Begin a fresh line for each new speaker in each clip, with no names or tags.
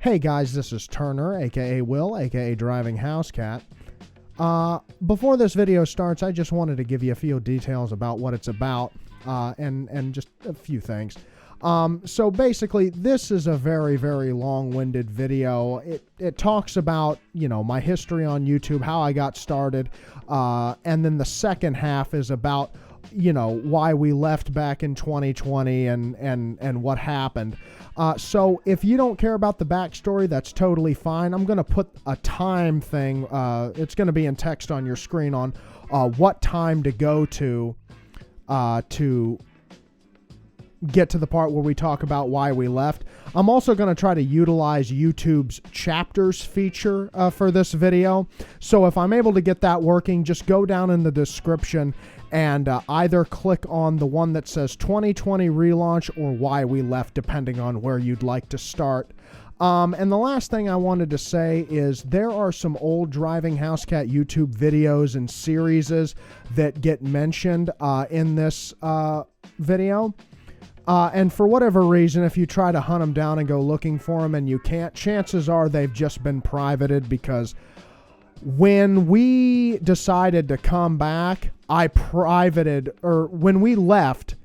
Hey guys, this is Turner, aka Will, aka DrivingHousecat. Before this video starts, I just wanted to give you a few details about what it's about, and just a few things. So basically, this is a very, very long-winded video. It talks about, my history on YouTube, how I got started, and then the second half is about, why we left back in 2020 and what happened. So if you don't care about the backstory, that's totally fine. I'm going to put a time thing. It's going to be in text on your screen on what time to go to get to the part where we talk about why we left. I'm also going to try to utilize YouTube's chapters feature for this video. So if I'm able to get that working, just go down in the description and either click on the one that says 2020 relaunch or why we left, depending on where you'd like to start. And the last thing I wanted to say is there are some old DrivingHousecat YouTube videos and series that get mentioned in this video. And for whatever reason, if you try to hunt them down and go looking for them and you can't, chances are they've just been privated, because when we decided to come back, I privated, or when we left,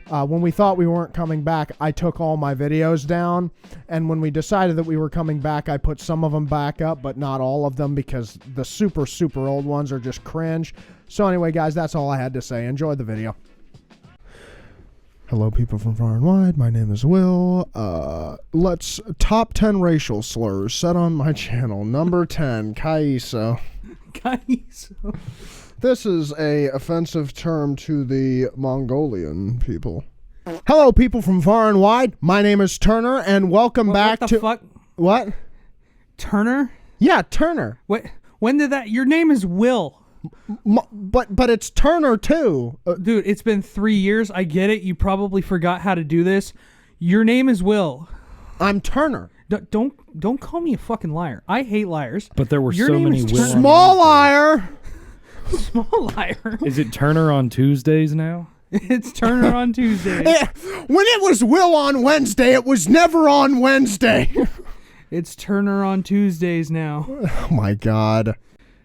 when we thought we weren't coming back, I took all my videos down. And when we decided that we were coming back, I put some of them back up, but not all of them, because the super, super old ones are just cringe. So anyway, guys, that's all I had to say. Enjoy the video. Hello, people from far and wide. My name is Will. Let's top 10 racial slurs said on my channel. Number 10, Kaiso.
Kaiso.
This is a offensive term to the Mongolian people. Hello, people from far and wide. My name is Turner, and welcome back
what
to...
the fuck?
What?
Turner?
Yeah, Turner.
What? When did that... Your name is Will.
But it's Turner too.
Dude, it's been 3 years. I get it. You probably forgot how to do this. Your name is Will.
I'm Turner.
Don't call me a fucking liar. I hate liars.
But there were
Your
so
name
many
is
Will.
Small liar.
Small liar.
Is it Turner on Tuesdays now?
It's Turner on Tuesday.
When it was Will on Wednesday, it was never on Wednesday.
It's Turner on Tuesdays now.
Oh my God.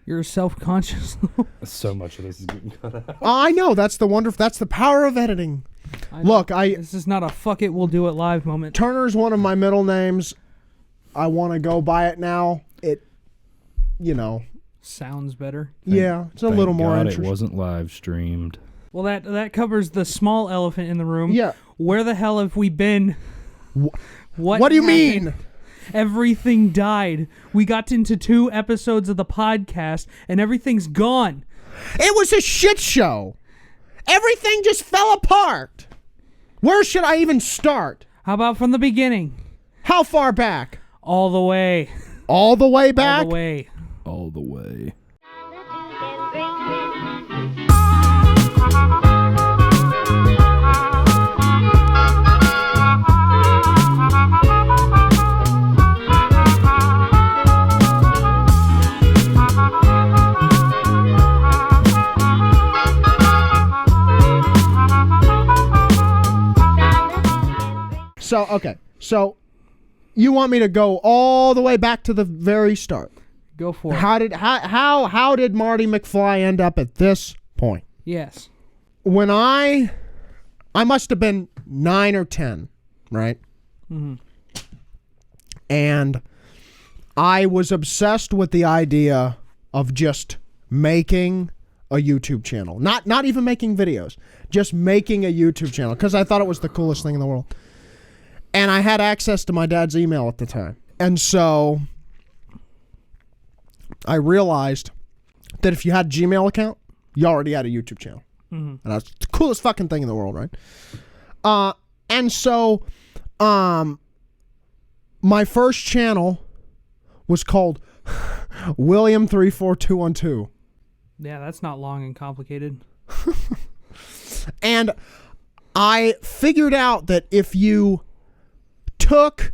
You're self-conscious.
So much of this is getting cut out.
I know. That's the power of editing. Look,
this is not a fuck it, we'll do it live moment.
Turner's one of my middle names. I want to go by it now.
Sounds better.
Yeah, it's a little more interesting.
It wasn't live streamed.
Well, that covers the small elephant in the room.
Yeah.
Where the hell have we been?
What do you mean?
Everything died. We got into 2 episodes of the podcast, and everything's gone.
It was a shit show. Everything just fell apart. Where should I even start?
How about from the beginning?
How far back?
All the way.
All the way back?
All the way.
All the way.
So, okay. So, you want me to go all the way back to the very start?
Go for it.
How did Marty McFly end up at this point?
Yes.
When I must have been 9 or 10, right?
Mm-hmm.
And I was obsessed with the idea of just making a YouTube channel. Not even making videos, just making a YouTube channel, because I thought it was the coolest thing in the world. And I had access to my dad's email at the time. And so I realized that if you had a Gmail account, you already had a YouTube channel. Mm-hmm. And that's the coolest fucking thing in the world, right? And so my first channel was called William34212.
Yeah, that's not long and complicated.
And I figured out that if you took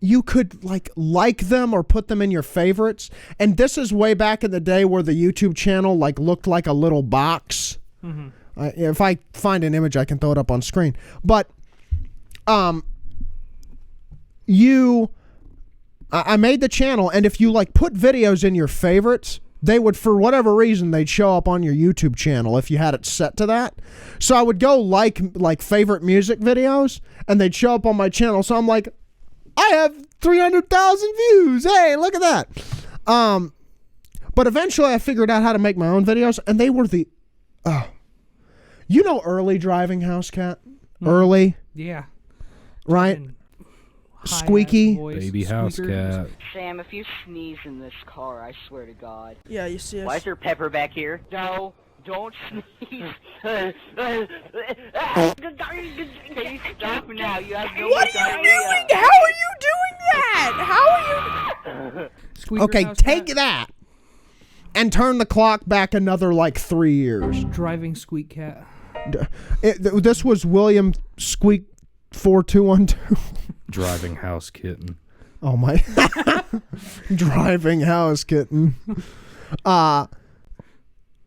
you could like them or put them in your favorites, and this is way back in the day where the YouTube channel looked like a little box. Mm-hmm. If I find an image, I can throw it up on screen. But I made the channel, and if you like put videos in your favorites, they would, for whatever reason, they'd show up on your YouTube channel if you had it set to that. So I would go like favorite music videos, and they'd show up on my channel. So I'm like, I have 300,000 views. Hey, look at that. But eventually I figured out how to make my own videos, and they were early Driving Housecat? Early?
Yeah.
Right?
And
Squeaky.
Baby
squeakers.
Housecat.
Sam, if you sneeze in this car, I swear to God.
Yeah, you see us.
Why is there pepper back here? No, don't sneeze. Can you stop now? You have no
What are you doing? How are you doing that? How are you?
Squeaker
Okay,
Housecat.
take that and turn the clock back another like 3 years.
Driving Squeak Cat.
This was William Squeak 4212.
Driving House Kitten.
Oh my. Driving House Kitten.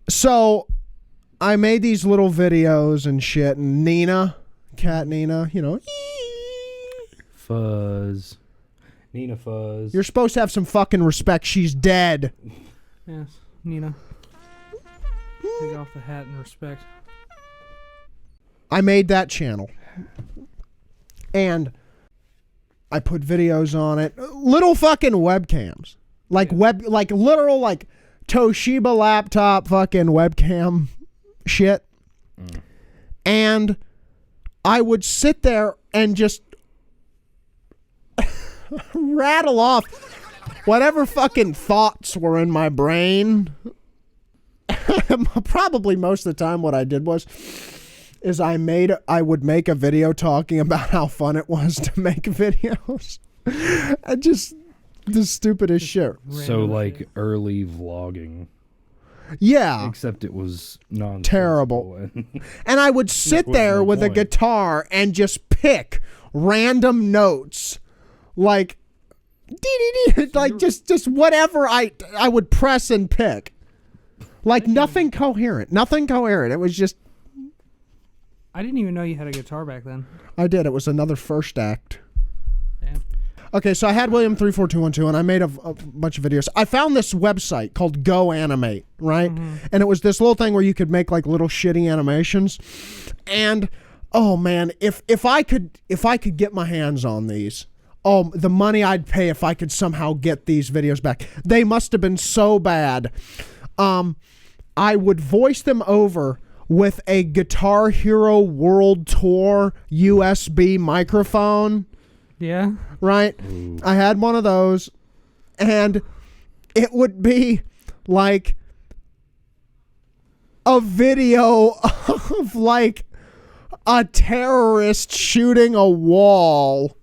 So I made these little videos and shit, and Nina, Cat Nina,
Fuzz. Nina Fuzz.
you're supposed to have some fucking respect. She's dead.
Yes, Nina. Take off the hat and respect.
I made that channel. And I put videos on it. Little fucking webcams. Like literal like Toshiba laptop fucking webcam shit. And I would sit there and just rattle off whatever fucking thoughts were in my brain. Probably most of the time what I did is I would make a video talking about how fun it was to make videos. And just the stupidest shit.
So like early vlogging.
Yeah.
Except it was non
Terrible. And I would sit there with a guitar and just pick random notes. Like like just whatever I would press and pick. Like nothing coherent. It was just
I didn't even know you had a guitar back then.
I did. It was another first act.
Damn.
Okay, so I had William 34212 and I made a bunch of videos. I found this website called Go Animate, right? And it was this little thing where you could make like little shitty animations. And oh man, if I could get my hands on these, the money I'd pay if I could somehow get these videos back. They must have been so bad. I would voice them over with a Guitar Hero World Tour USB microphone.
Yeah.
Right?
Ooh.
I had one of those, and it would be like a video of like a terrorist shooting a wall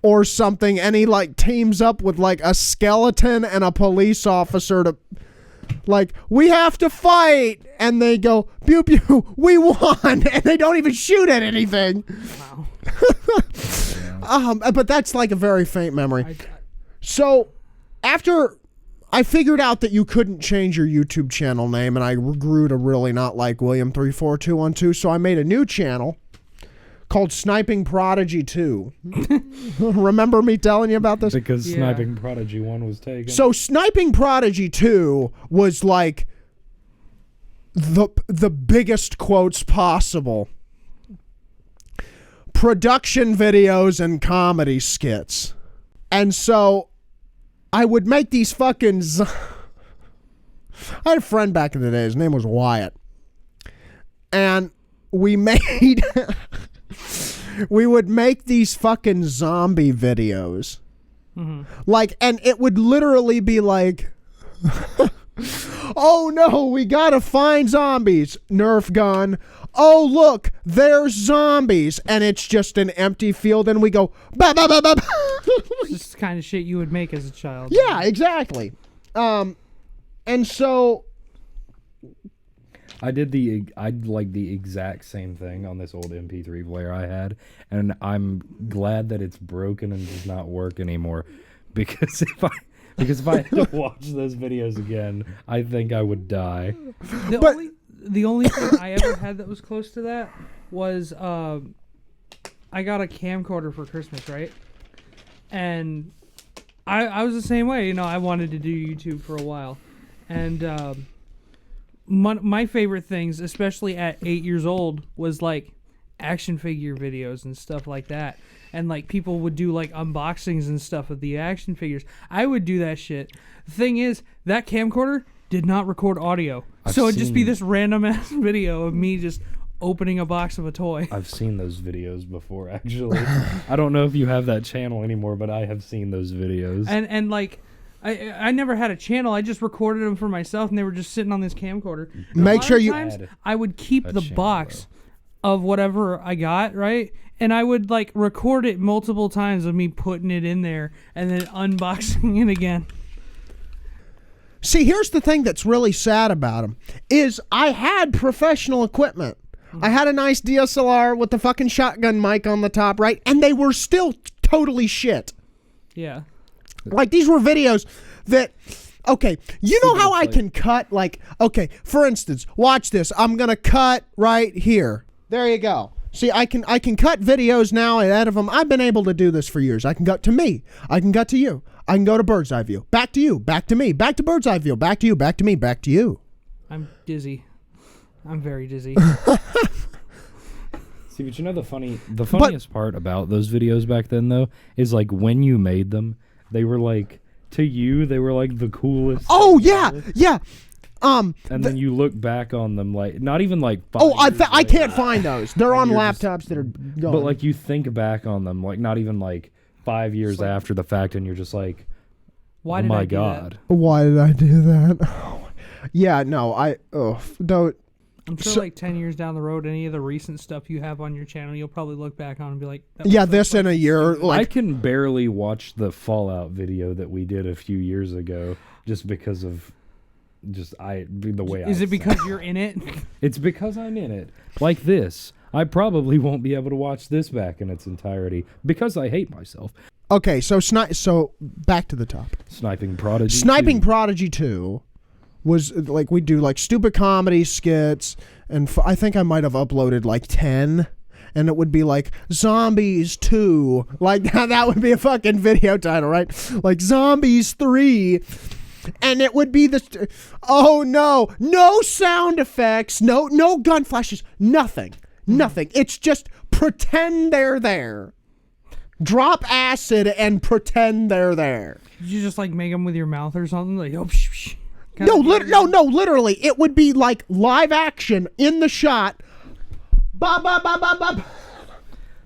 or something, and he like teams up with like a skeleton and a police officer to like, we have to fight, and they go, pew pew, we won, and they don't even shoot at anything.
Wow.
But that's like a very faint memory. So after I figured out that you couldn't change your YouTube channel name, and I grew to really not like William 34212, so I made a new channel called Sniping Prodigy 2. Remember me telling you about this?
Because
Yeah.
Sniping Prodigy 1 was taken.
So Sniping Prodigy 2 was like the biggest quotes possible. Production videos and comedy skits. And so I would make these fucking I had a friend back in the day. His name was Wyatt. And we made we would make these fucking zombie videos. Like, and it would literally be like, oh no, we gotta find zombies. Nerf gun. Oh look, there's zombies. And it's just an empty field, and we go, bah, bah, bah, bah, bah.
This is the kind of shit you would make as a child.
Yeah, exactly. And so
I'd like the exact same thing on this old MP3 player I had, and I'm glad that it's broken and does not work anymore, because if I had to watch those videos again, I think I would die.
The only thing I ever had that was close to that was I got a camcorder for Christmas, right? And I was the same way. You know, I wanted to do YouTube for a while. And my favorite things, especially at 8 years old, was like action figure videos and stuff like that. And like people would do like unboxings and stuff of the action figures. I would do that shit. The thing is, that camcorder did not record audio. So it'd just be this random ass video of me just opening a box of a toy.
I've seen those videos before, actually. I don't know if you have that channel anymore, but I have seen those videos.
And like, I never had a channel. I just recorded them for myself, and they were just sitting on this camcorder.
Make sure you
times, I would keep the box of whatever I got, right? And I would like record it multiple times of me putting it in there and then unboxing it again.
See, here's the thing that's really sad about them is I had professional equipment. I had a nice DSLR with the fucking shotgun mic on the top, right? And they were still totally shit.
Yeah.
Like, these were videos that, okay, you know how I can cut, like, okay, for instance, watch this. I'm going to cut right here. There you go. See, I can cut videos now and edit them. I've been able to do this for years. I can cut to me. I can cut to you. I can go to bird's eye view. Back to you. Back to me. Back to bird's eye view. Back to you. Back to me. Back to you.
I'm dizzy. I'm very dizzy.
See, but you know the funniest part about those videos back then, though, is like when you made them, they were like, to you, they were like the coolest.
Oh, yeah. Yeah.
And then you look back on them like, not even like 5
I can't find those. They're on laptops that are gone.
But like you think back on them, like not even like 5 years after the fact, and you're just like,
why
oh
did
my
I do
God.
that?
Why did I do that? Yeah, no, don't.
I'm sure like 10 years down the road, any of the recent stuff you have on your channel, you'll probably look back on and be like,
yeah, this in a year. Like,
I can barely watch the Fallout video that we did a few years ago just because of the way
Is it because you're in it?
It's because I'm in it. Like this. I probably won't be able to watch this back in its entirety because I hate myself.
okay, so back to the top.
Sniping Prodigy.
Sniping
2.
Prodigy 2 was like, we do like stupid comedy skits, and I think I might have uploaded like 10, and it would be like Zombies 2. Like that would be a fucking video title, right? Like Zombies 3. And it would be this, oh no sound effects, no gun flashes, nothing. It's just pretend they're there. Drop acid and pretend they're there.
Did you just like make them with your mouth or something? Like, oh, psh, psh.
No, literally, it would be like live action in the shot. Ba ba ba ba ba.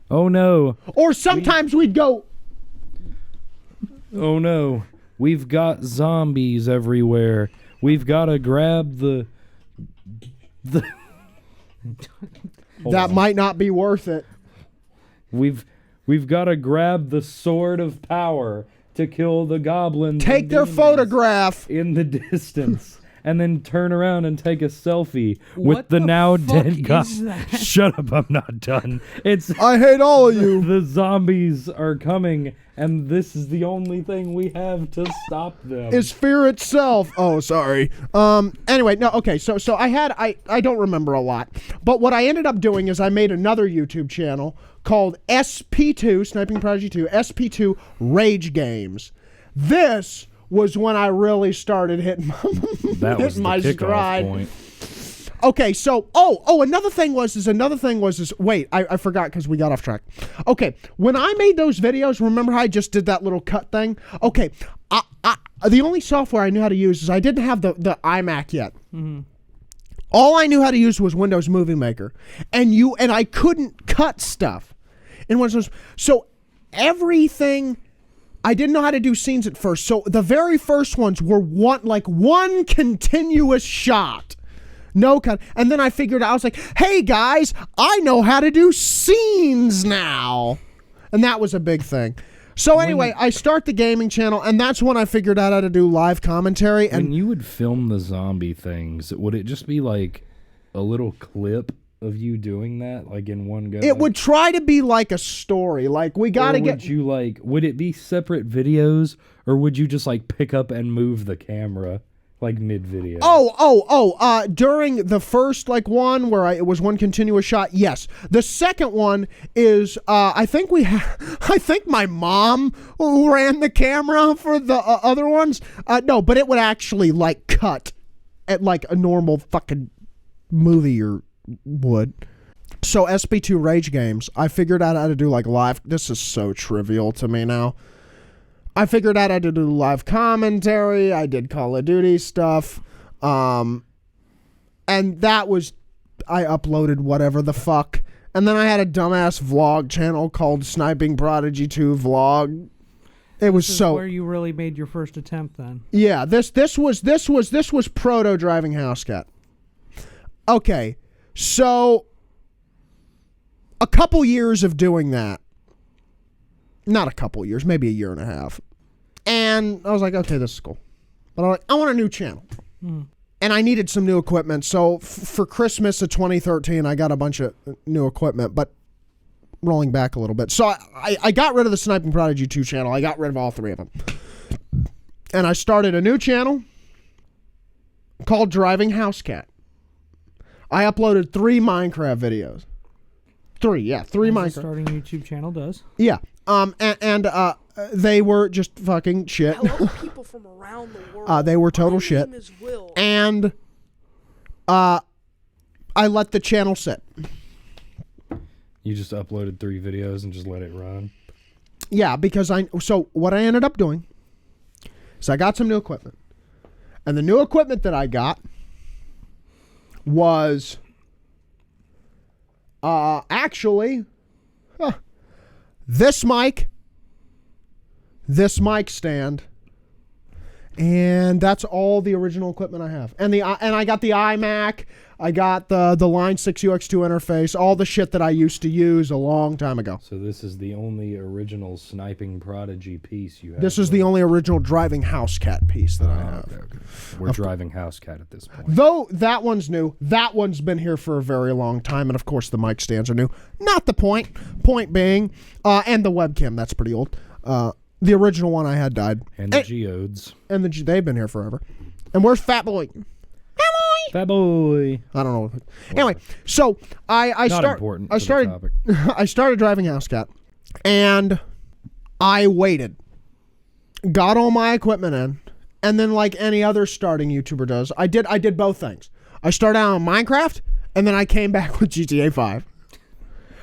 Oh no.
Or sometimes we'd go,
oh no. We've got zombies everywhere. We've got to grab the
that might not be worth it.
We've got to grab the sword of power to kill the goblins.
Take their photograph
in the distance, and then turn around and take a selfie
What
with the
the
now
fuck
dead guy.
is that?
Shut up! I'm not done. It's
I hate all of you.
the zombies are coming, and this is the only thing we have to stop them.
Is fear itself. Oh, sorry. Anyway, no, okay, so I don't remember a lot. But what I ended up doing is I made another YouTube channel called SP2, Sniping Prodigy 2, SP2 Rage Games. This was when I really started hitting
that was
my
the kickoff
stride.
point.
Okay, so another thing was wait, I forgot because we got off track. Okay, when I made those videos, remember how I just did that little cut thing? Okay, the only software I knew how to use is I didn't have the iMac yet. Mm-hmm. All I knew how to use was Windows Movie Maker, and I couldn't cut stuff in Windows. So everything, I didn't know how to do scenes at first. So the very first ones were one continuous shot. No cut. And then I figured out, I was like, hey guys, I know how to do scenes now. And that was a big thing. So anyway, I start the gaming channel, and that's when I figured out how to do live commentary. And
when you would film the zombie things, would it just be like a little clip of you doing that, like in one go?
It would try to be like a story. Like, we got to get...
would it be separate videos, or would you just like pick up and move the camera? Like mid-video.
During the first one where it was one continuous shot, yes. The second one is I think my mom ran the camera for the other ones. No, but it would actually cut at a normal fucking movie or would. So SP2 Rage Games, I figured out how to do live. This is so trivial to me now. I figured out how to do live commentary. I did Call of Duty stuff. And that was, I uploaded whatever the fuck. And then I had a dumbass vlog channel called Sniping Prodigy 2 Vlog. It was
This is
so
where you really made your first attempt then.
Yeah, this was proto DrivingHousecat. Okay. So a couple years of doing that. Not a couple years, maybe a year and a half. And I was like, okay, this is cool. But I want a new channel. And I needed some new equipment. So for Christmas of 2013, I got a bunch of new equipment, but rolling back a little bit. So I got rid of the Sniping Prodigy 2 channel. I got rid of all three of them. And I started a new channel called DrivingHousecat. I uploaded 3 Minecraft videos. 3 Minecraft.
Starting YouTube channel does.
Yeah. And they were just fucking shit.
Hello, people from around the world.
They were total shit.
My name is Will.
And I let the channel sit.
You just uploaded 3 videos and just let it run?
Yeah, because so what I ended up doing is I got some new equipment. And the new equipment that I got was actually this mic stand, and that's all the original equipment I have. And I got the iMac, I got the Line 6 UX2 interface, all the shit that I used to use a long time ago.
So this is the only original Sniping Prodigy piece you have?
This is the only original DrivingHousecat piece that I have.
Okay. We're DrivingHousecat at this point.
Though that one's new. That one's been here for a very long time, and of course the mic stands are new. Not the point. Point being, and the webcam, that's pretty old. The original one I had died.
And the geodes.
And they've been here forever. And where's Fat Boy?
Fat Boy.
I don't know. Anyway, so I started DrivingHousecat, and I waited, got all my equipment in, and then like any other starting YouTuber does, I did both things. I started out on Minecraft, and then I came back with GTA 5.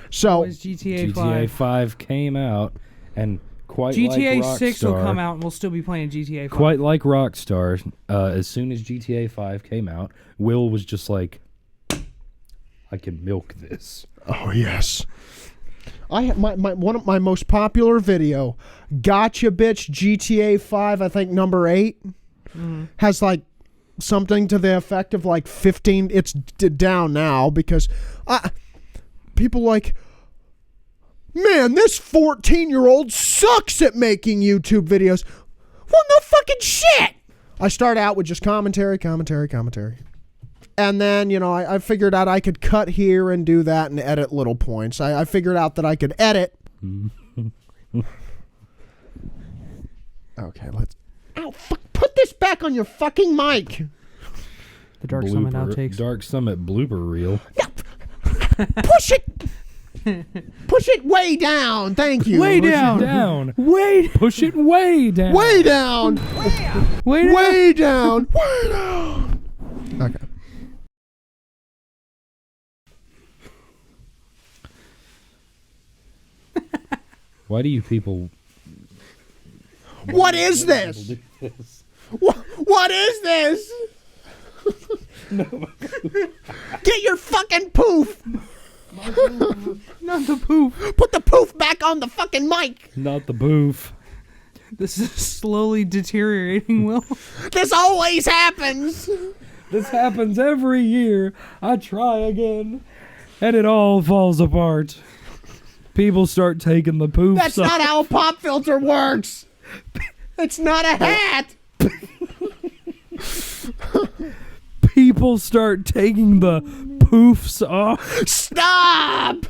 So
GTA
5 came out, and quite
GTA
like
6 will
Rockstar-
come out, and we'll still be playing GTA 5.
Quite like Rockstar, as soon as GTA 5 came out, Will was just like, I can milk this.
Oh yes. I had my one of my most popular video, Gotcha Bitch GTA 5, I think number 8, has like something to the effect of like 15. It's down now because people like, man, this 14-year-old sucks at making YouTube videos. Well, no fucking shit. I start out with just commentary. And then, you know, I figured out I could cut here and do that and edit little points. I figured out that I could edit. Okay, let's... Ow, fuck, put this back on your fucking mic.
The Dark Summit outtakes.
Dark Summit blooper reel.
Push it. Push it way down. Thank you.
Way
Push
down.
it down.
Way
Push it way down.
Way down.
Way down.
Way down. Way down. Okay.
Why do you people...
What is this?
do this?
What is this? Get your fucking poof.
Not the poof.
Put the poof back on the fucking mic.
Not the boof.
This is slowly deteriorating, Will.
This always happens.
This happens every year. I try again, and it all falls apart. People start taking the poofs
That's
off.
not how a pop filter works. It's not a hat.
People start taking the poofs off.
Stop.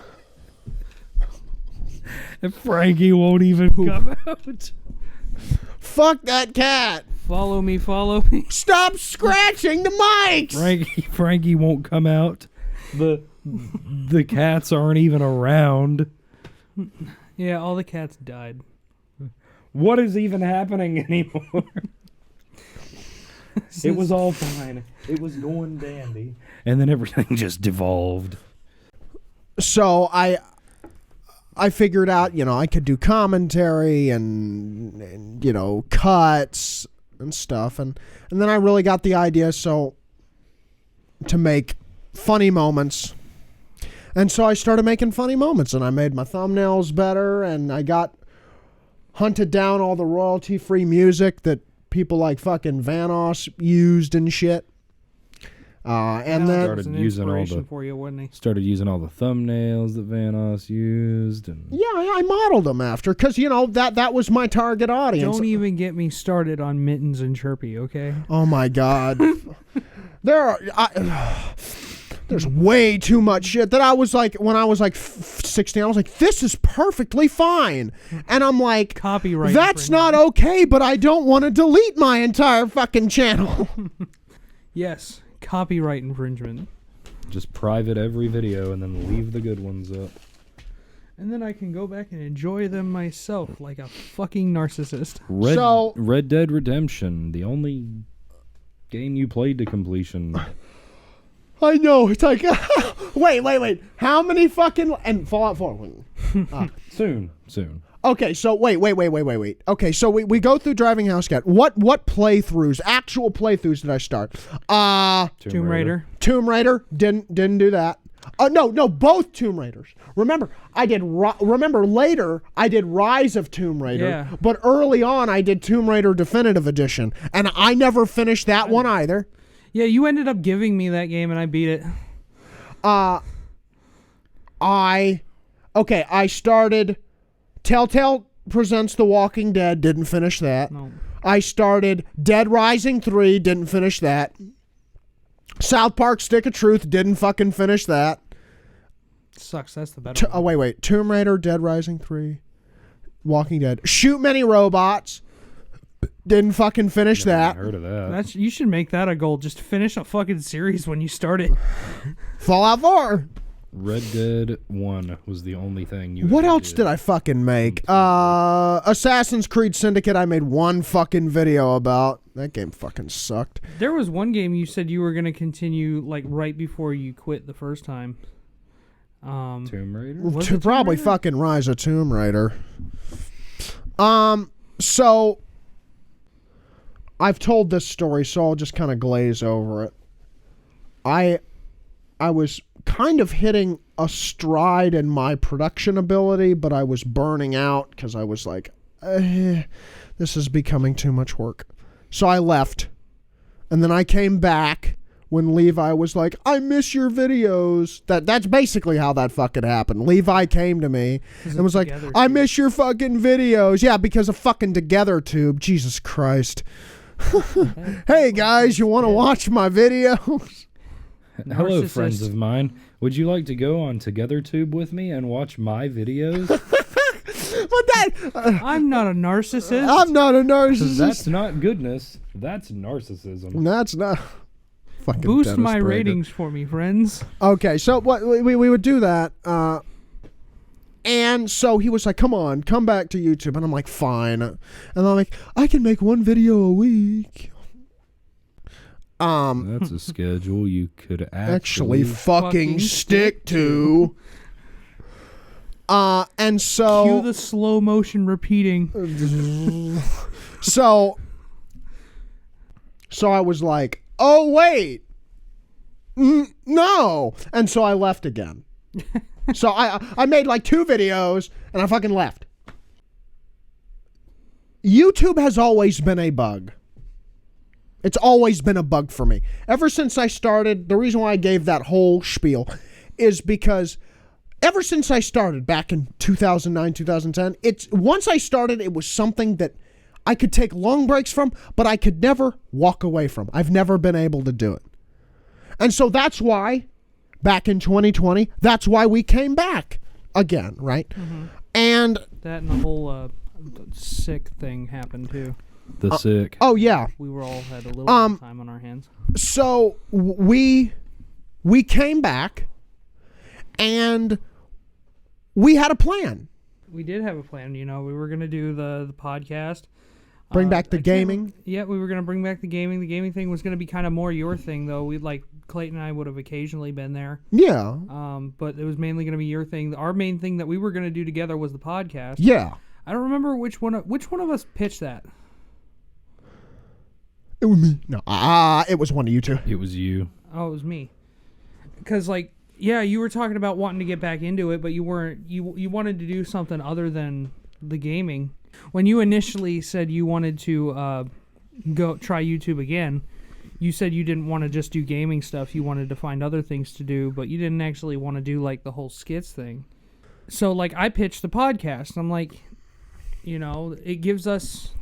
And Frankie won't even come out.
Fuck that cat.
Follow me, follow me.
Stop scratching the mics.
Frankie won't come out. The cats aren't even around.
Yeah, all the cats died.
What is even happening anymore? It was all fine. It was going dandy. And then everything just devolved.
So I figured out, I could do commentary and cuts and stuff. And then I really got the idea to make funny moments. And so I started making funny moments, and I made my thumbnails better, and I hunted down all the royalty-free music that people like fucking Vanoss used and shit. And then
started using all the
for you, wasn't he?
Started using all the thumbnails that Vanoss used, and
I modeled them after, because that was my target audience.
Don't even get me started on Mittens and Chirpy, okay?
Oh my god, there's way too much shit that I was like, when I was like 16, I was like, this is perfectly fine, and I'm like,
copyright.
That's not okay, but I don't want to delete my entire fucking channel.
Yes. Copyright infringement.
just private every video and then leave the good ones up.
And then I can go back and enjoy them myself like a fucking narcissist.
Red Dead Redemption, the only game you played to completion.
I know, it's like, wait. How many fucking, and Fallout 4.
Soon.
Okay, so wait. Okay, so we go through DrivingHousecat. What playthroughs, actual playthroughs did I start?
Tomb Raider.
Tomb Raider, didn't do that. No, both Tomb Raiders. Remember later I did Rise of Tomb Raider,
Yeah.
but early on I did Tomb Raider Definitive Edition, and I never finished that one either.
Yeah, you ended up giving me that game and I beat it.
I started Telltale Presents The Walking Dead, didn't finish that.
No.
I started Dead Rising 3, didn't finish that. South Park Stick of Truth, didn't fucking finish that.
Sucks, that's the better one.
Wait. Tomb Raider, Dead Rising 3, Walking Dead. Shoot Many Robots, didn't fucking finish that.
Heard of that.
You should make that a goal. Just finish a fucking series when you start it.
Fallout 4.
Red Dead 1 was the only thing you
What else did I fucking make? Assassin's Creed Syndicate, I made one fucking video about. That game fucking sucked.
There was one game you said you were going to continue like right before you quit the first time.
Tomb Raider?
Was
To
it Tomb
probably
Raider?
fucking Rise of Tomb Raider. So I've told this story, so I'll just kind of glaze over it. I was kind of hitting a stride in my production ability, but I was burning out because I was like, this is becoming too much work. So I left. And then I came back when Levi was like, I miss your videos. That's basically how that fucking happened. Levi came to me and was like, I miss your fucking videos. Yeah, because of fucking TogetherTube. Jesus Christ. Hey guys, you want to watch my videos?
Hello,
Narcissist.
friends of mine. Would you like to go on TogetherTube with me and watch my videos?
But
I'm not a narcissist.
I'm not a narcissist.
That's not goodness. That's narcissism.
That's not. Fucking
Boost
Dennis
my
Prager.
ratings for me, friends.
Okay, so what we would do that, and so he was like, come back to YouTube, and I'm like, fine, and I'm like, I can make one video a week.
That's a schedule you could
Actually
actually
fucking stick to. And so
Cue the slow motion repeating.
so I was like, oh wait, no, and so I left again. So I made like 2 videos and I fucking left. YouTube has always been a bug. It's always been a bug for me. Ever since I started, the reason why I gave that whole spiel is because ever since I started back in 2009, 2010, once I started, it was something that I could take long breaks from, but I could never walk away from. I've never been able to do it. And so that's why, back in 2020, that's why we came back again, right? Mm-hmm. And
That and the whole sick thing happened too.
The sick.
Oh yeah.
We were all had a little bit of time on our hands.
So we came back, and we had a plan.
We did have a plan. We were gonna do the podcast.
Bring back the
I can't-
gaming.
Yeah, we were gonna bring back the gaming. The gaming thing was gonna be kind of more your thing, though. Clayton and I would have occasionally been there.
Yeah.
But it was mainly gonna be your thing. Our main thing that we were gonna do together was the podcast.
Yeah.
I don't remember which one of us pitched that.
It was me. No. It was one of you two.
It was you.
Oh, it was me. Because you were talking about wanting to get back into it, but you weren't. You wanted to do something other than the gaming. When you initially said you wanted to go try YouTube again, you said you didn't want to just do gaming stuff. You wanted to find other things to do, but you didn't actually want to do the whole skits thing. So I pitched the podcast. I'm like, it gives us,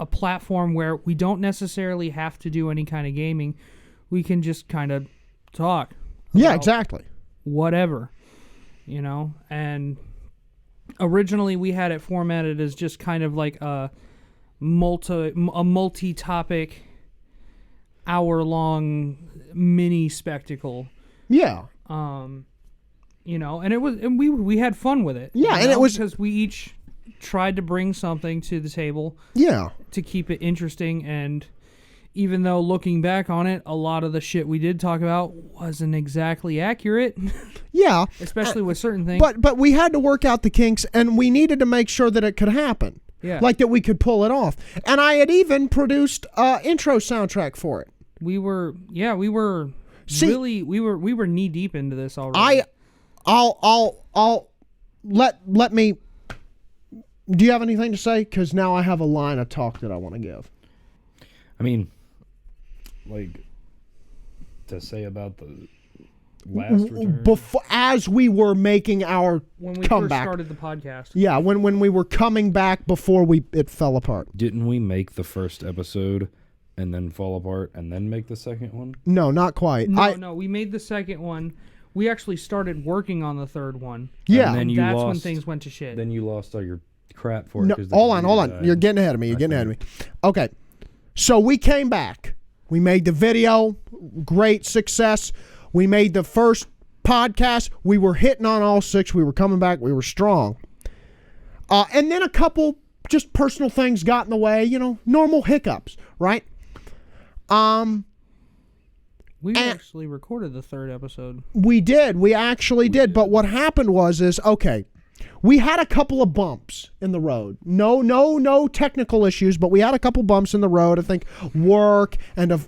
a platform where we don't necessarily have to do any kind of gaming. We can just kind of talk.
Yeah, exactly.
Whatever, and originally we had it formatted as just kind of like a multi-topic hour-long mini spectacle.
Yeah.
And it was, and we had fun with it.
Yeah, and it was
because we each tried to bring something to the table.
Yeah.
To keep it interesting, and even though looking back on it, a lot of the shit we did talk about wasn't exactly accurate.
Yeah.
Especially with certain things.
But we had to work out the kinks, and we needed to make sure that it could happen.
Yeah.
That we could pull it off. And I had even produced intro soundtrack for it.
We were
See,
really we were knee deep into this already.
I'll let me. Do you have anything to say? Because now I have a line of talk that I want to give.
I mean, to say about the last return.
Before, as we were making our
when we
comeback.
first started the podcast.
Yeah, when we were coming back before it fell apart.
Didn't we make the first episode and then fall apart and then make the second one?
No, not quite.
No, we made the second one. We actually started working on the third one.
Yeah.
And then you
That's when
lost,
things went to shit.
Then you lost all your crap for it.
No,
'cause the
hold
computer
on.
died.
You're getting ahead of me. Okay. So we came back. We made the video. Great success. We made the first podcast. We were hitting on all six. We were coming back. We were strong. And then a couple just personal things got in the way, normal hiccups, right?
We actually recorded the third episode.
We did. We actually did. But what happened was okay, we had a couple of bumps in the road. No technical issues, but we had a couple bumps in the road. I think work and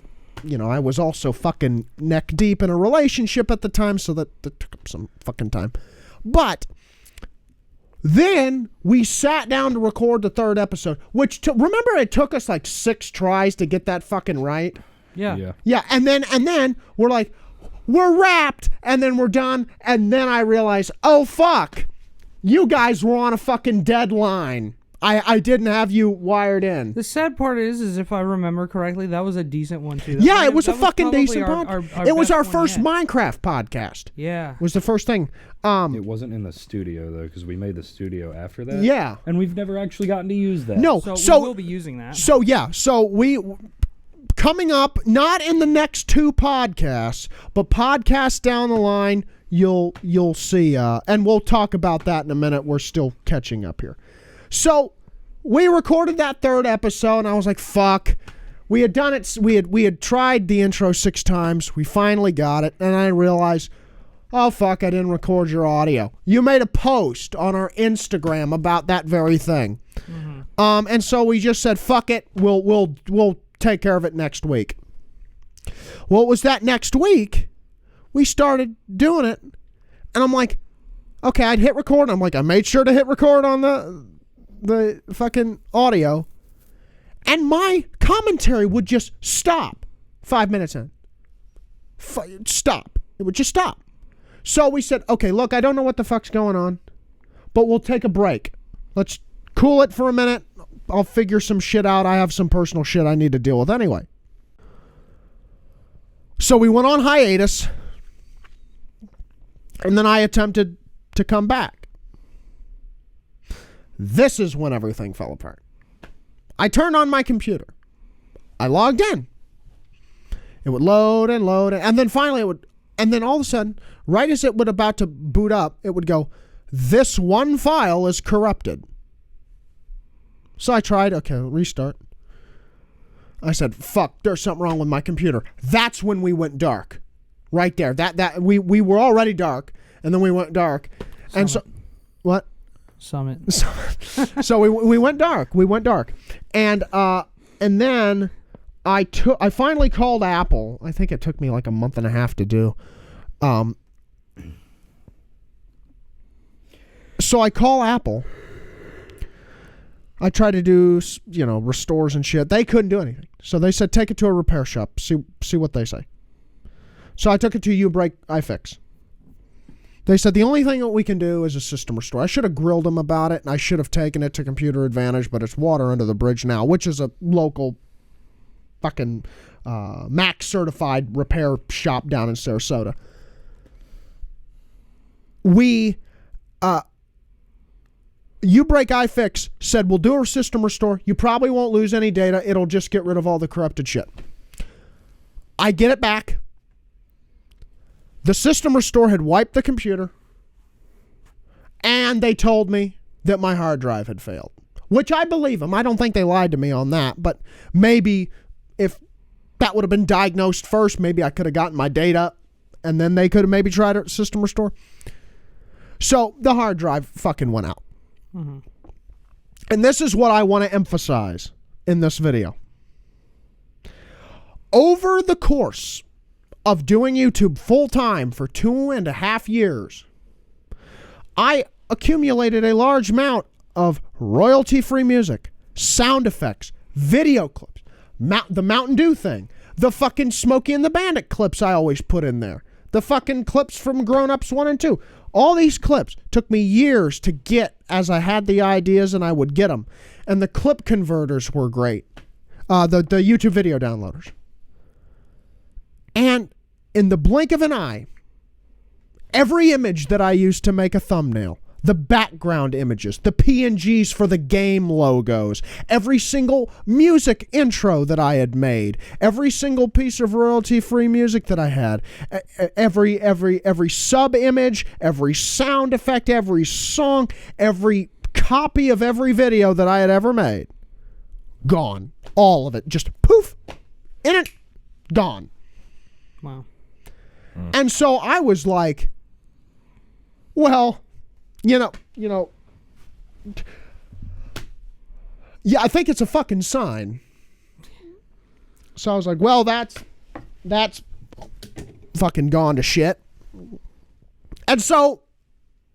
I was also fucking neck deep in a relationship at the time, so that took up some fucking time. But then we sat down to record the third episode, which remember it took us 6 tries to get that fucking right.
Yeah.
Yeah, and then we're like, we're wrapped, and then we're done, and then I realized, oh fuck, you guys were on a fucking deadline. I didn't have you wired in.
The sad part is if I remember correctly, that was a decent one too.
Yeah, it was a fucking decent podcast. It was our
best
first
one yet.
Minecraft podcast.
Yeah.
It was the first thing.
It wasn't in the studio though, because we made the studio after that.
Yeah.
And we've never actually gotten to use that.
No,
So we will be using that.
So we coming up, not in the next 2 podcasts, but podcasts down the line, you'll see, and we'll talk about that in a minute. We're still catching up here. So we recorded that third episode, and I was like, fuck. We had done it. We had tried the intro 6 times. We finally got it, and I realized, oh fuck, I didn't record your audio. You made a post on our Instagram about that very thing. Mm-hmm. And so we just said, fuck it. We'll take care of it next week. Well, it was that next week we started doing it, and I'm like, okay, I'd hit record. I'm like, I made sure to hit record on the fucking audio, and my commentary would just stop 5 minutes in. Stop. It would just stop. So we said, okay, look, I don't know what the fuck's going on, but we'll take a break. Let's cool it for a minute. I'll figure some shit out. I have some personal shit I need to deal with anyway. So we went on hiatus, and then I attempted to come back. This is when everything fell apart. I turned on my computer. I logged in. It would load and load, and then finally and then all of a sudden, right as it would about to boot up, it would go, this one file is corrupted. So I tried, okay, restart. I said, fuck, there's something wrong with my computer. That's when we went dark. Right there. We were already dark, and then we went dark.
Summit.
And so, what?
Summit.
So we went dark. We went dark. And then I finally called Apple. I think it took me like a month and a half to do. So I call Apple. I tried to do, restores and shit. They couldn't do anything. So they said, take it to a repair shop. See what they say. So I took it to U-Break iFix. They said the only thing that we can do is a system restore. I should have grilled them about it, and I should have taken it to Computer Advantage, but it's water under the bridge now, which is a local fucking Mac certified repair shop down in Sarasota. U-Break iFix said, we'll do a system restore. You probably won't lose any data. It'll just get rid of all the corrupted shit. I get it back. The system restore had wiped the computer, and they told me that my hard drive had failed, which I believe them. I don't think they lied to me on that, but maybe if that would have been diagnosed first, maybe I could have gotten my data, and then they could have maybe tried a system restore. So the hard drive fucking went out. Mm-hmm. And this is what I want to emphasize in this video. Over the course of doing YouTube full-time for 2.5 years, I accumulated a large amount of royalty-free music, sound effects, video clips, the Mountain Dew thing, the fucking Smokey and the Bandit clips I always put in there, the fucking clips from Grown Ups 1 and 2. All these clips took me years to get as I had the ideas and I would get them. And the clip converters were great. The YouTube video downloaders. And in the blink of an eye, every image that I used to make a thumbnail, the background images, the PNGs for the game logos, every single music intro that I had made, every single piece of royalty-free music that I had, every sub image, every sound effect, every song, every copy of every video that I had ever made, gone. All of it, just poof, in it, gone.
Wow.
And so I was like, well, yeah, I think it's a fucking sign. So I was like, well, that's fucking gone to shit. And so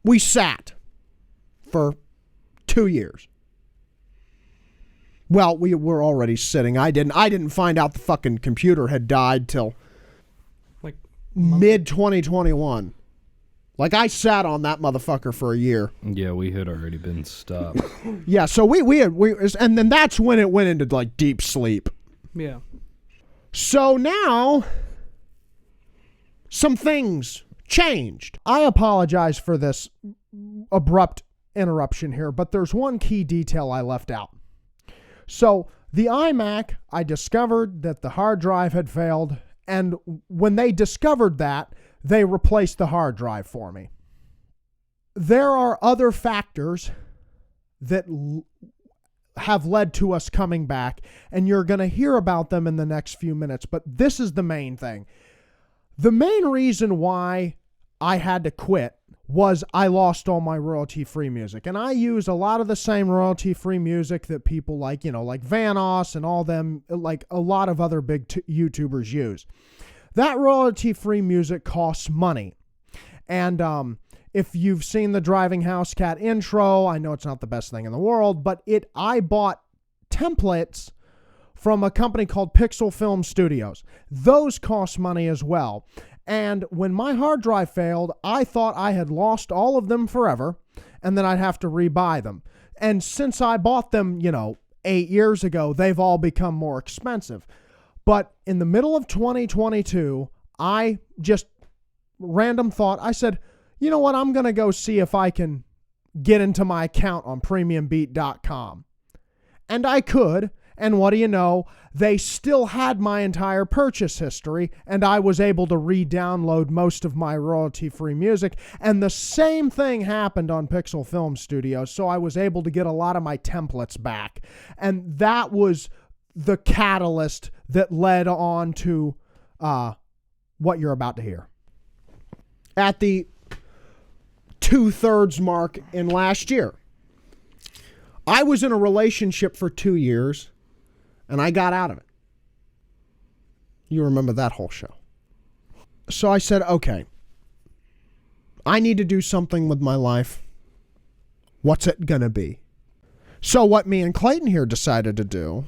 we sat for 2 years. Well, we were already sitting. I didn't find out the fucking computer had died till
Like
mid 2021. Like, I sat on that motherfucker for a year.
Yeah, we had already been stopped.
Yeah, so we and then that's when it went into like deep sleep.
Yeah.
So now some things changed. I apologize for this abrupt interruption here, but there's one key detail I left out. So the iMac, I discovered that the hard drive had failed, and when they discovered that, they replaced the hard drive for me. There are other factors that have led to us coming back, and you're going to hear about them in the next few minutes, but this is the main thing. The main reason why I had to quit was I lost all my royalty-free music, and I use a lot of the same royalty-free music that people like, like Vanoss and all them, like a lot of other big YouTubers use. That royalty-free music costs money. And if you've seen the DrivingHousecat intro, I know it's not the best thing in the world, but I bought templates from a company called Pixel Film Studios. Those cost money as well. And when my hard drive failed, I thought I had lost all of them forever, and then I'd have to rebuy them. And since I bought them, 8 years ago, they've all become more expensive. But in the middle of 2022, I just random thought, I said, you know what, I'm going to go see if I can get into my account on premiumbeat.com. And I could. And what do you know? They still had my entire purchase history, and I was able to re-download most of my royalty-free music. And the same thing happened on Pixel Film Studios, so I was able to get a lot of my templates back. And that was the catalyst that led on to what you're about to hear. At the 2/3 mark in last year, I was in a relationship for 2 years, and I got out of it. You remember that whole show. So I said, okay, I need to do something with my life. What's it gonna be? So what me and Clayton here decided to do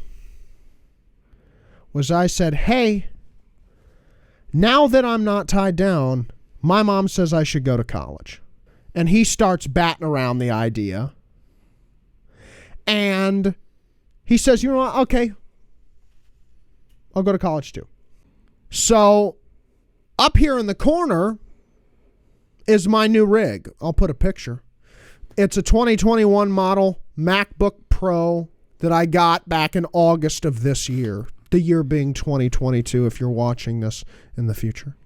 was I said, hey, now that I'm not tied down, my mom says I should go to college. And he starts batting around the idea. And he says, you know what? Okay, I'll go to college too. So up here in the corner is my new rig. I'll put a picture. It's a 2021 model MacBook Pro that I got back in August of this year. The year being 2022 if you're watching this in the future.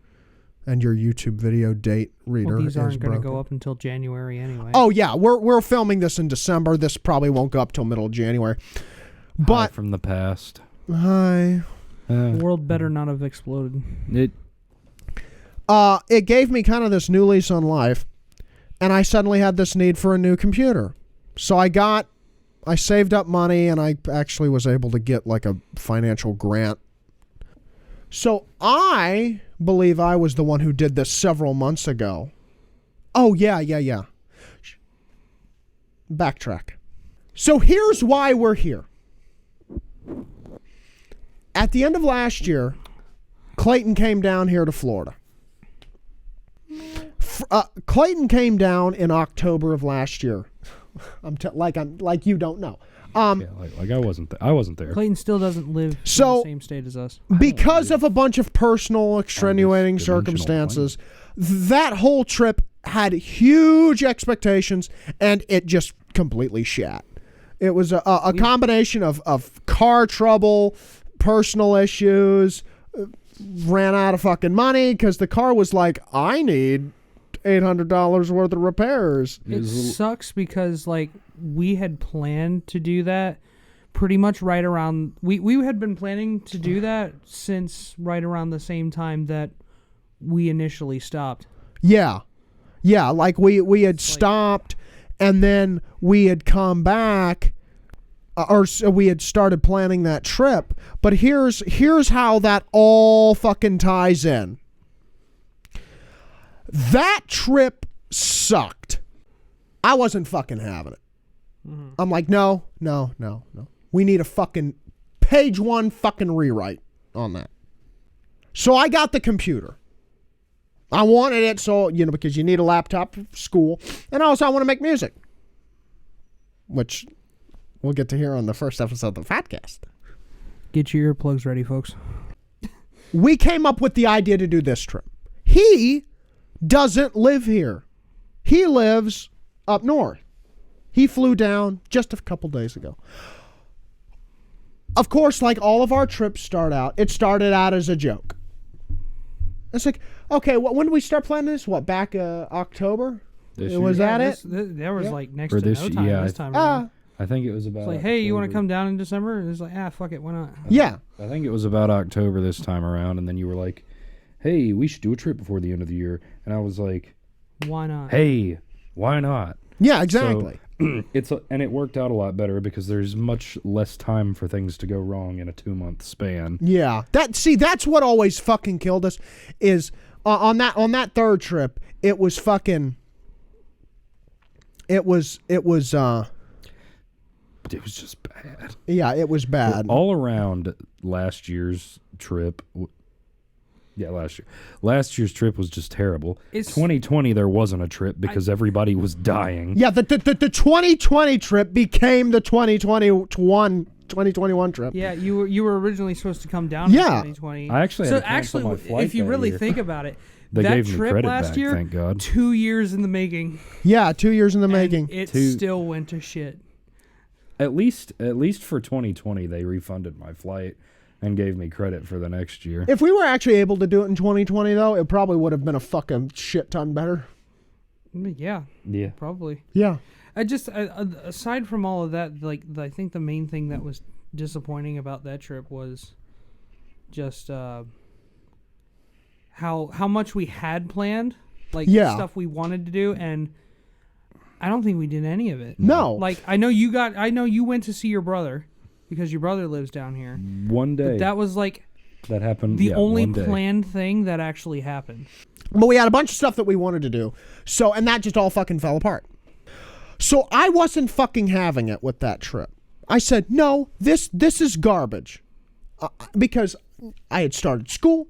And your YouTube video date reader
Well, these aren't
going
to go up until January anyway.
Oh, yeah. We're filming this in December. This probably won't go up till middle of January. But
Hi from the past.
Hi.
The world better not have exploded.
It gave me kind of this new lease on life, and I suddenly had this need for a new computer. So I saved up money, and I actually was able to get like a financial grant. So I believe I was the one who did this several months ago. Oh, yeah. Backtrack. So here's why we're here. At the end of last year, Clayton came down here to Florida. Clayton came down in October of last year. I'm like you don't know.
Like I wasn't there.
Clayton still doesn't live in the same state as us.
Because of a bunch of personal extenuating circumstances, that whole trip had huge expectations, and it just completely shat. It was a combination of car trouble, personal issues, ran out of fucking money because the car was like, I need $800 worth of repairs.
It sucks because like we had planned to do that pretty much right around we had been planning to do that since right around the same time that we initially stopped.
Yeah, like we had stopped, and then we had come back, or so we had started planning that trip. But here's how that all fucking ties in. That trip sucked. I wasn't fucking having it. Mm-hmm. I'm like, no. We need a fucking page 1 fucking rewrite on that. So I got the computer. I wanted it so, because you need a laptop for school. And also I want to make music. Which we'll get to hear on the first episode of the Fatcast.
Get your earplugs ready, folks.
We came up with the idea to do this trip. He doesn't live here. He lives up north. He flew down just a couple days ago. Of course, like all of our trips it started out as a joke. It's like, okay, when did we start planning this? Back October? Was that it?
There was like next
For
to no time this time around.
I think it was about
It's like, hey, you want to come down in December? And it's like, fuck it, why not?
Yeah.
I think it was about October this time around, and then you were like, hey, we should do a trip before the end of the year. And I was like,
why not?
Hey, why not?
Yeah, exactly.
So, and it worked out a lot better because there's much less time for things to go wrong in a 2-month span.
Yeah. That's what always fucking killed us is on that third trip, it was
just bad.
Yeah, it was bad.
All around last year's trip. Last year's trip was just terrible. 2020, there wasn't a trip because everybody was dying.
Yeah, the 2020 trip became the 2021 trip.
Yeah, you were originally supposed to come down in 2020.
I actually had to cancel my flight
if you
that
really
year.
think about it,
They
that
gave me
trip
credit
last
back,
year,
thank God.
2 years in the making.
Yeah, 2 years in the
And
making.
it still went to shit.
At least for 2020, they refunded my flight and gave me credit for the next year.
If we were actually able to do it in 2020, though, it probably would have been a fucking shit ton better.
Yeah,
Yeah.
probably.
Yeah.
I just aside from all of that, like I think the main thing that was disappointing about that trip was just how much we had planned, like stuff we wanted to do, and I don't think we did any of it.
No.
Like I know you went to see your brother because your brother lives down here.
One day.
But that was like
that happened.
The only
one day.
planned thing that actually happened.
But we had a bunch of stuff that we wanted to do. So, and that just all fucking fell apart. So I wasn't fucking having it with that trip. I said, no, this is garbage. Because I had started school.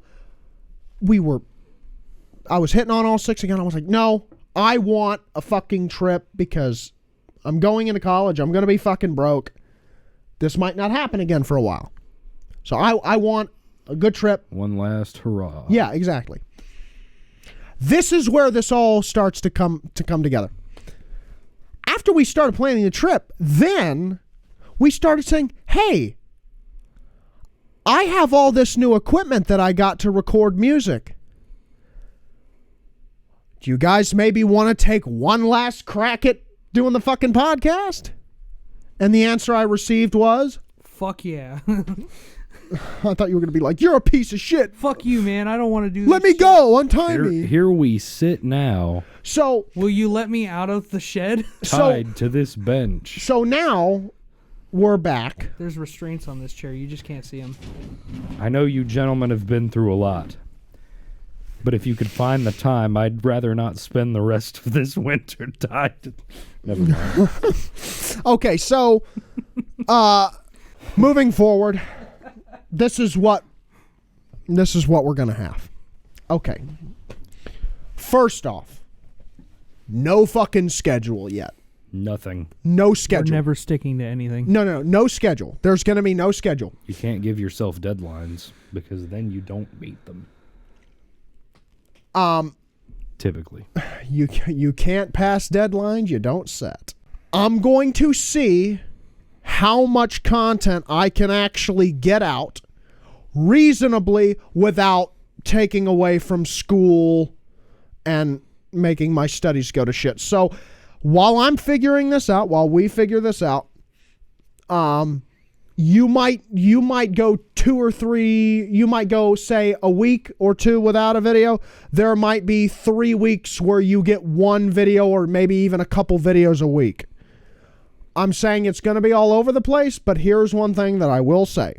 I was hitting on all six again. I was like, no, I want a fucking trip because I'm going into college. I'm going to be fucking broke. This might not happen again for a while. So I want a good trip.
One last hurrah.
Yeah, exactly. This is where this all starts to come together. After we started planning the trip, then we started saying, hey, I have all this new equipment that I got to record music. Do you guys maybe want to take one last crack at doing the fucking podcast? And the answer I received was,
fuck yeah.
I thought you were going to be like, you're a piece of shit.
Fuck you, man. I don't want to do this.
Let me
shit.
go. Untie me.
Here we sit now.
So,
will you let me out of the shed?
Tied to this bench.
So now we're back.
There's restraints on this chair. You just can't see them.
I know you gentlemen have been through a lot. But if you could find the time, I'd rather not spend the rest of this winter tied. Never mind.
Okay, so moving forward, this is what we're gonna have. Okay. First off, no fucking schedule yet.
Nothing.
No schedule.
We're never sticking to anything.
No schedule. There's gonna be no schedule.
You can't give yourself deadlines because then you don't meet them. Typically.
You can't pass deadlines you don't set. I'm going to see how much content I can actually get out reasonably without taking away from school and making my studies go to shit. So while I'm figuring this out, while we figure this out, you might go 2 or 3, you might go say a week or 2 without a video. There might be 3 weeks where you get 1 video or maybe even a couple videos a week. I'm saying it's going to be all over the place, but here's one thing that I will say.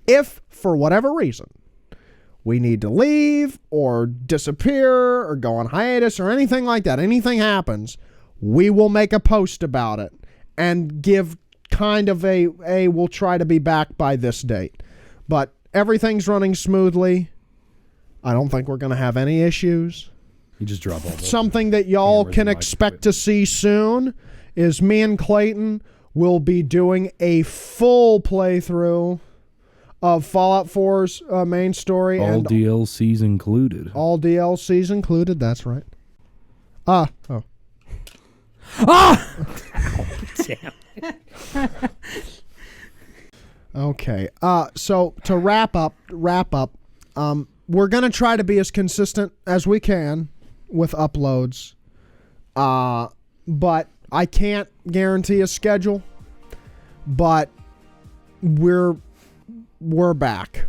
If, for whatever reason, we need to leave or disappear or go on hiatus or anything like that, anything happens, we will make a post about it and give kind of a we'll try to be back by this date. But everything's running smoothly. I don't think we're going to have any issues.
You just drop all the
Something that y'all can expect to see soon is me and Clayton will be doing a full playthrough of Fallout 4's main story.
All
and
DLCs included.
all DLCs included, that's right. Oh.
Damn.
Okay. So to wrap up, we're going to try to be as consistent as we can with uploads. But I can't guarantee a schedule. But we're back.